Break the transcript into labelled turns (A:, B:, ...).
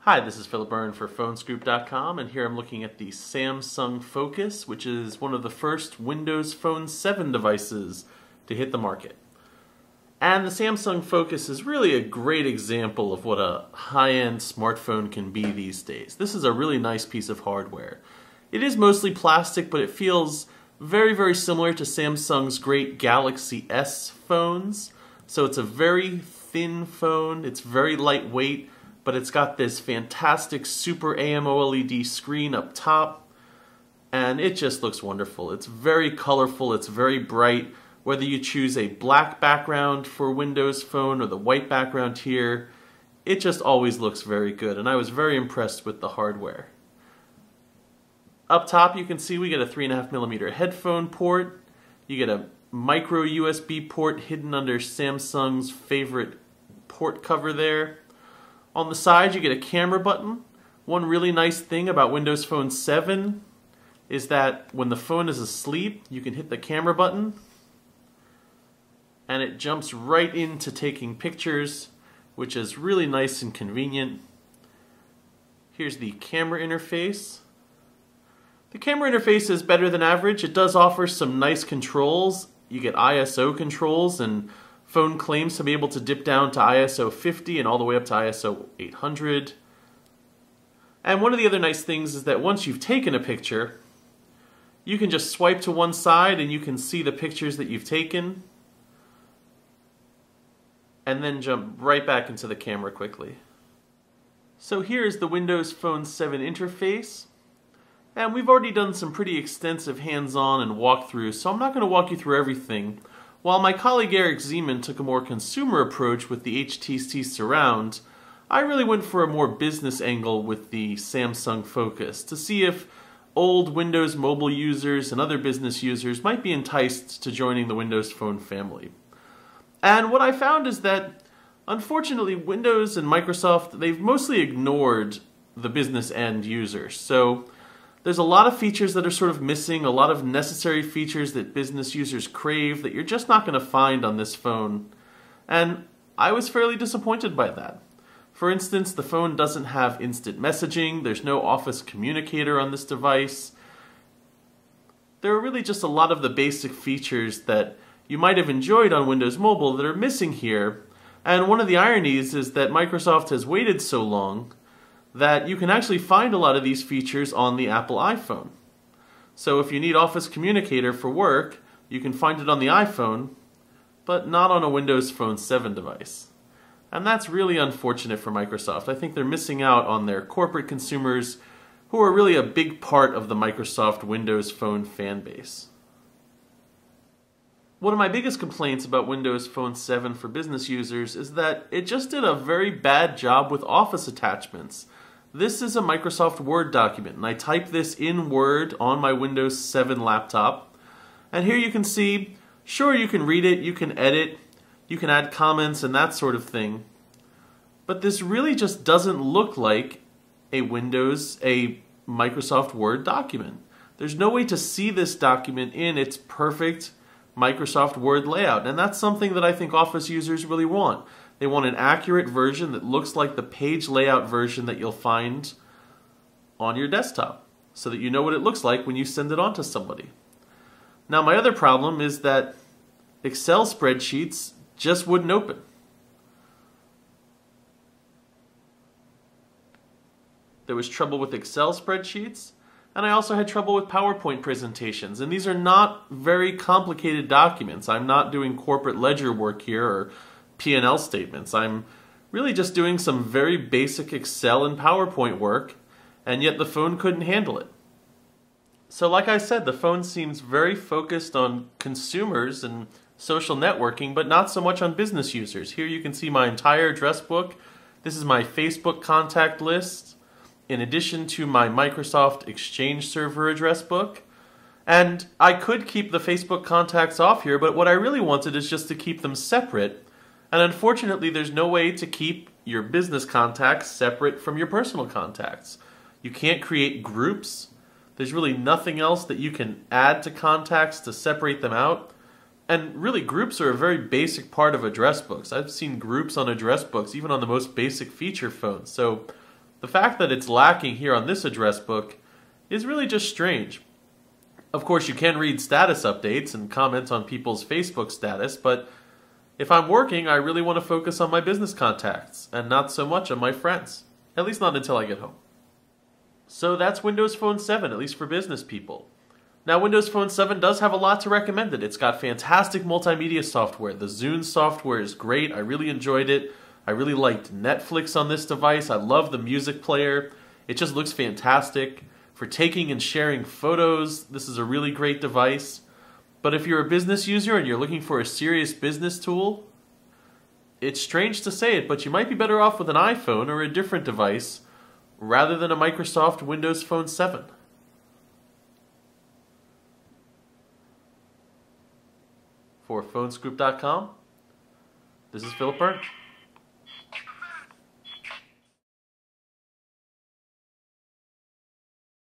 A: Hi, this is Philip Byrne for PhoneScoop.com, and here I'm looking at the Samsung Focus, which is one of the first Windows Phone 7 devices to hit the market. And the Samsung Focus is really a great example of what a high-end smartphone can be these days. This is a really nice piece of hardware. It is mostly plastic, but it feels very, very similar to Samsung's great Galaxy S phones. So it's a very thin phone, it's very lightweight, but it's got this fantastic Super AMOLED screen up top, and it just looks wonderful. It's very colorful, it's very bright. Whether you choose a black background for Windows Phone or the white background here, it just always looks very good, and I was very impressed with the hardware. Up top you can see we get a 3.5mm headphone port. You get a micro USB port hidden under Samsung's favorite port cover there. On the side you get a camera button. One really nice thing about Windows Phone 7 is that when the phone is asleep you can hit the camera button and it jumps right into taking pictures, which is really nice and convenient. Here's the camera interface. The camera interface is better than average. It does offer some nice controls. You get ISO controls, and phone claims to be able to dip down to ISO 50 and all the way up to ISO 800. And one of the other nice things is that once you've taken a picture, you can just swipe to one side and you can see the pictures that you've taken, and then jump right back into the camera quickly. So here's the Windows Phone 7 interface. And we've already done some pretty extensive hands-on and walkthroughs, so I'm not going to walk you through everything. While my colleague Eric Zeman took a more consumer approach with the HTC Surround, I really went for a more business angle with the Samsung Focus to see if old Windows Mobile users and other business users might be enticed to joining the Windows Phone family. And what I found is that, unfortunately, Windows and Microsoft, they've mostly ignored the business end users. So there's a lot of features that are sort of missing, a lot of necessary features that business users crave that you're just not going to find on this phone. And I was fairly disappointed by that. For instance, the phone doesn't have instant messaging, there's no Office communicator on this device. There are really just a lot of the basic features that you might have enjoyed on Windows Mobile that are missing here. And one of the ironies is that Microsoft has waited so long that you can actually find a lot of these features on the Apple iPhone. So if you need Office Communicator for work, you can find it on the iPhone, but not on a Windows Phone 7 device. And that's really unfortunate for Microsoft. I think they're missing out on their corporate consumers who are really a big part of the Microsoft Windows Phone fan base. One of my biggest complaints about Windows Phone 7 for business users is that it just did a very bad job with Office attachments. This is a Microsoft Word document, and I type this in Word on my Windows 7 laptop. And here you can see, sure, you can read it, you can edit, you can add comments and that sort of thing. But this really just doesn't look like a Microsoft Word document. There's no way to see this document in its perfect Microsoft Word layout, and that's something that I think Office users really want. They want an accurate version that looks like the page layout version that you'll find on your desktop, so that you know what it looks like when you send it on to somebody. Now, my other problem is that Excel spreadsheets just wouldn't open. There was trouble with Excel spreadsheets, and I also had trouble with PowerPoint presentations. And these are not very complicated documents. I'm not doing corporate ledger work here or P&L statements. I'm really just doing some very basic Excel and PowerPoint work, and yet the phone couldn't handle it. So like I said, the phone seems very focused on consumers and social networking, but not so much on business users. Here you can see my entire address book. This is my Facebook contact list, in addition to my Microsoft Exchange Server address book. And I could keep the Facebook contacts off here, but what I really wanted is just to keep them separate. And unfortunately, there's no way to keep your business contacts separate from your personal contacts. You can't create groups. There's really nothing else that you can add to contacts to separate them out. And really, groups are a very basic part of address books. I've seen groups on address books, even on the most basic feature phones. So The fact that it's lacking here on this address book is really just strange. Of course, you can read status updates and comment on people's Facebook status, but if I'm working, I really want to focus on my business contacts and not so much on my friends. At least not until I get home. So that's Windows Phone 7, at least for business people. Now, Windows Phone 7 does have a lot to recommend it. It's got fantastic multimedia software. The Zune software is great. I really enjoyed it. I really liked Netflix on this device. I love the music player. It just looks fantastic. For taking and sharing photos, this is a really great device. But if you're a business user and you're looking for a serious business tool, it's strange to say it, but you might be better off with an iPhone or a different device rather than a Microsoft Windows Phone 7. For PhoneScoop.com, this is Philip Burns.